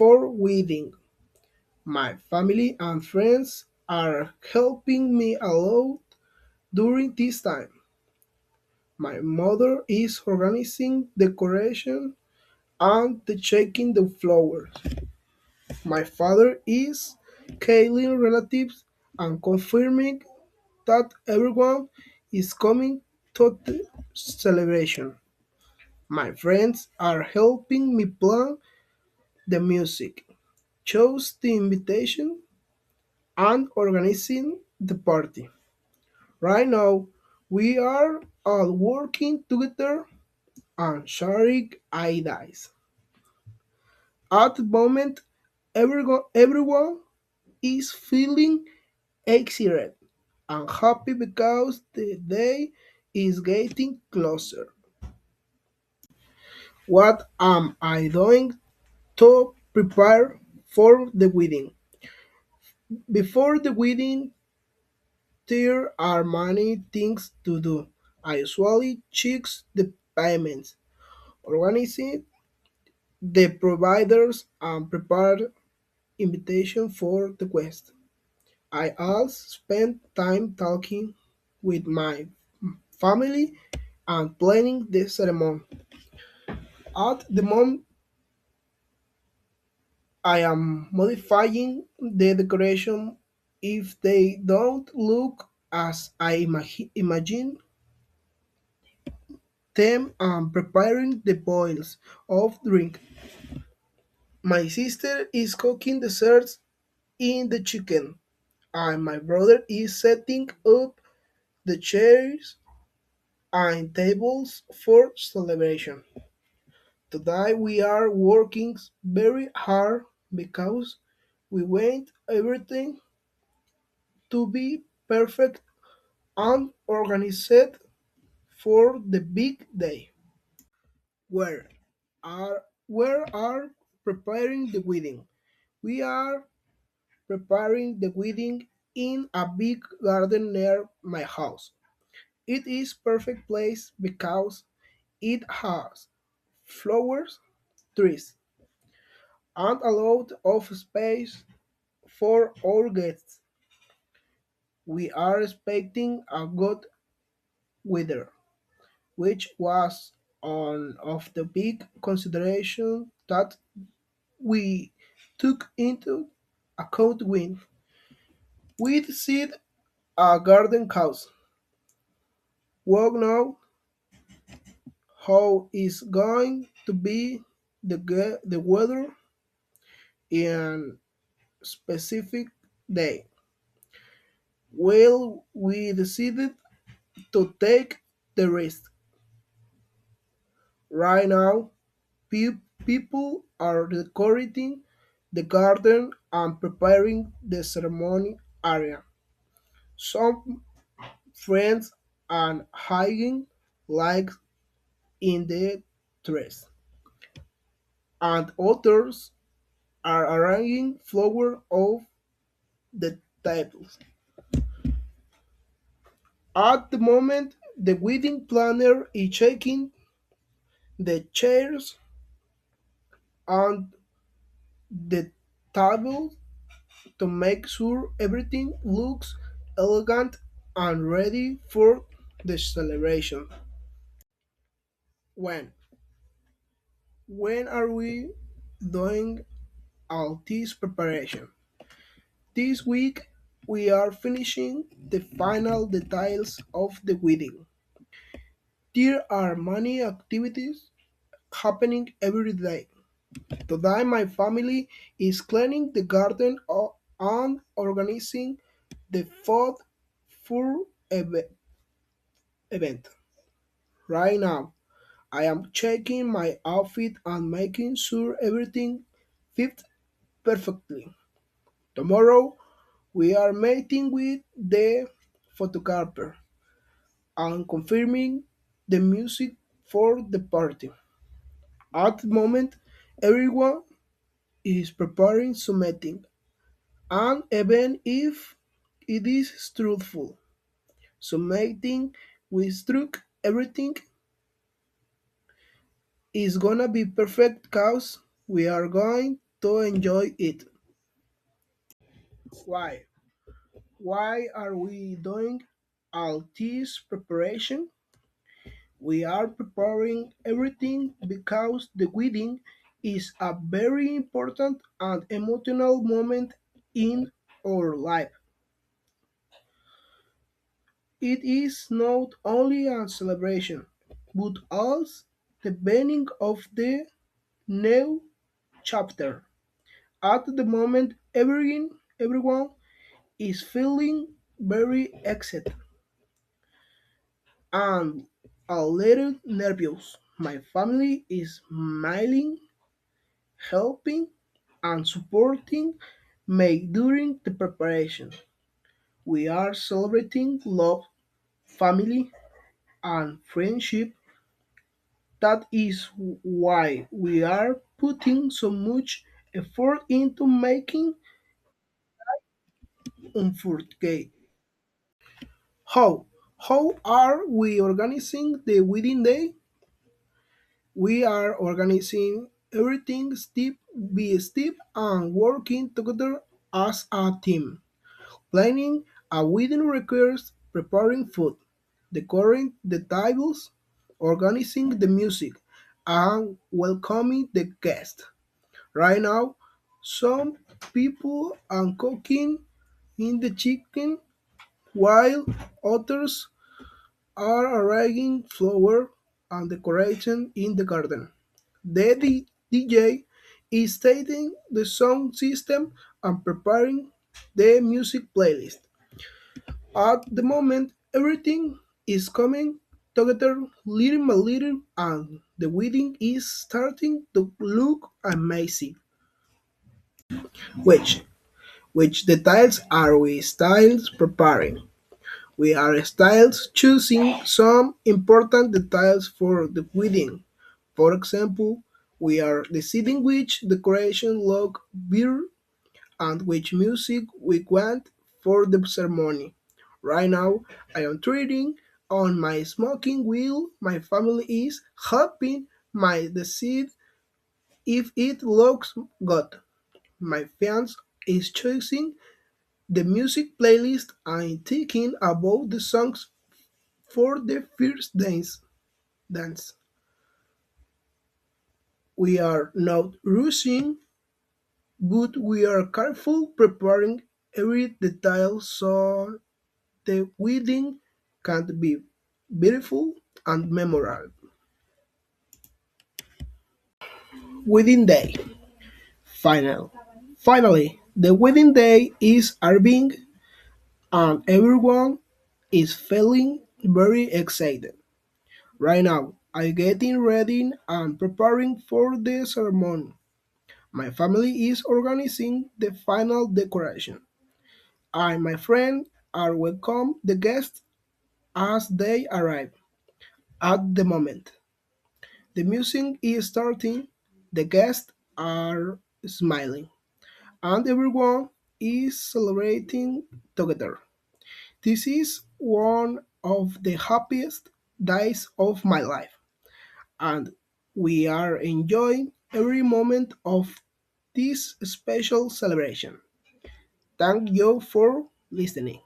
before wedding. My family and friends are helping me a lot during this time. My mother is organizing decoration and checking the flowers. My father is calling relatives and confirming that everyone is coming to the celebration. My friends are helping me plan the music, choose the invitation, and organizing the party. Right now, we are all working together and sharing ideas. At the moment, everyone is feeling excited and happy because the day is getting closer. What am I doing to prepare for the wedding? Before the wedding, there are many things to do. I usually check the payments, organize the providers, and prepare invitation for the guests. I also spend time talking with my family and planning the ceremony. At the moment, I am modifying the decoration if they don't look as I imagine them and preparing the boils of drink. My sister is cooking desserts in the chicken, and my brother is setting up the chairs and tables for celebration. Today we are working very hard because we want everything to be perfect and organized for the big day. Where are preparing the wedding? We are preparing the wedding in a big garden near my house. It is perfect place because it has flowers, trees, and a lot of space for our guests. We are expecting a good weather, which was one of the big considerations that we took into account when we decided a garden house. Well, now how is going to be the weather in specific day? Well, we decided to take the risk. Right now, people are decorating the garden and preparing the ceremony area. Some friends are hiding like in the trees, and others are arranging flowers off the tables. At the moment, the wedding planner is checking the chairs and the tables to make sure everything looks elegant and ready for the celebration. When? When are we doing all this preparation? This week we are finishing the final details of the wedding. There are many activities happening every day. Today my family is cleaning the garden and organizing the food for event. Right now, I am checking my outfit and making sure everything fits perfectly. Tomorrow, we are meeting with the photographer and confirming the music for the party. At the moment, everyone is preparing something, and even if it is truthful, something we struck everything is gonna be perfect cause we are going to enjoy it. Why? Why are we doing all this preparation? We are preparing everything because the wedding is a very important and emotional moment in our life. It is not only a celebration, but also the beginning of the new chapter. At the moment, everyone is feeling very excited and a little nervous. My family is smiling, helping, and supporting me during the preparation. We are celebrating love, family, and friendship. That is why we are putting so much effort into making unforgettable. How? How are we organizing the wedding day? We are organizing everything step by step and working together as a team. Planning a wedding requires preparing food, decorating the tables, organizing the music, and welcoming the guests. Right now, some people are cooking in the kitchen while others are arranging flower and decoration in the garden. The DJ is setting the sound system and preparing the music playlist. At the moment, everything is coming together little by little, and the wedding is starting to look amazing. Which which details are we styles preparing? We are styles choosing some important details for the wedding. For example, we are deciding which decoration look better and which music we want for the ceremony. Right now, I am treating on my smoking wheel. My family is helping my decide if it looks good. My fiance is choosing the music playlist and thinking about the songs for the first dance. We are not rushing, but we are careful preparing every detail so the wedding can be beautiful and memorable. Wedding day. Final. Finally, the wedding day is arriving and everyone is feeling very excited. Right now, I'm getting ready and preparing for the ceremony. My family is organizing the final decoration. I and my friend are welcome the guests as they arrive. At the moment, the music is starting, the guests are smiling, and everyone is celebrating together. This is one of the happiest days of my life, and we are enjoying every moment of this special celebration. Thank you for listening.